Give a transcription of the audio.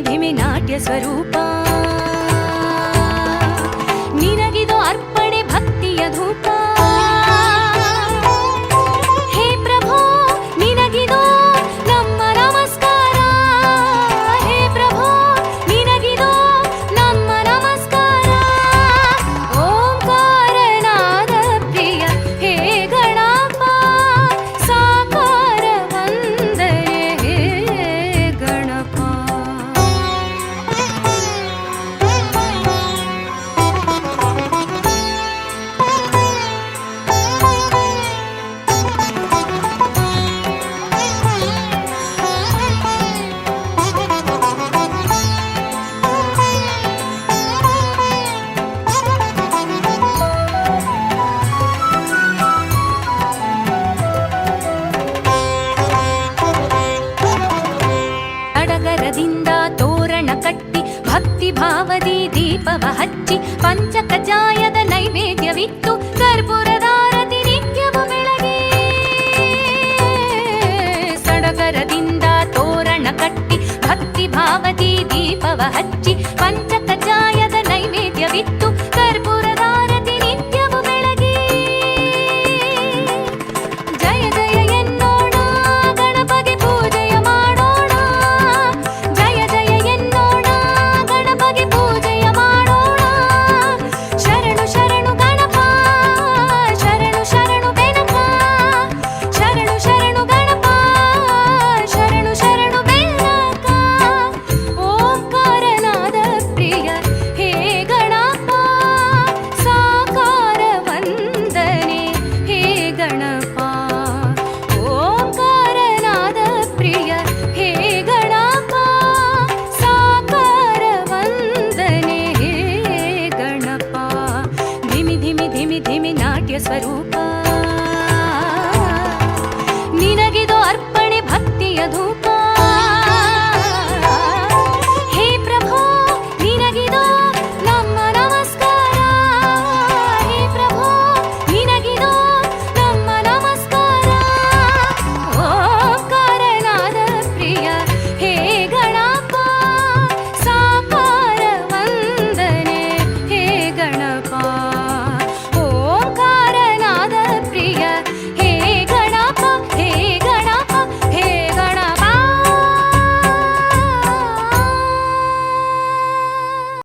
ಧಿಮಿ ನಾಟ್ಯ ಸ್ವರೂಪ ನಿನಗಿದು ಅರ್ಪಣೆ ಭಕ್ತಿಯ ಧೂಪ ಹೇ ಪ್ರಭೋ ನಿನಗಿದು ನಮ್ಮ ನಮಸ್ಕಾರ ಹೇ ಪ್ರಭೋ ನಿನಗಿದು ನಮ್ಮ ನಮಸ್ಕಾರ ಓಂಕಾರನಾದ ಪ್ರಿಯ ಹೇ ಗಣಪ ಸಾಕಾರ ವಂದನೆ ಹೇ ಗಣಪ ಸಡಗರದಿಂದ ತೋರಣ ಕಟ್ಟಿ ಭಕ್ತಿ ಭಾವದಿ ದೀಪವ ಹಚ್ಚಿ ಪಂಚಕಜಾಯದ ನೈವೇದ್ಯವಿತ್ತು ಕರ್ಪೂರದಾರತಿ ನಿತ್ಯವು ಬೆಳಗ್ಗೆ ಸಡಗರದಿಂದ ತೋರಣ ಕಟ್ಟಿ ಭಕ್ತಿ ಭಾವದಿ ದೀಪವ ಹಚ್ಚಿ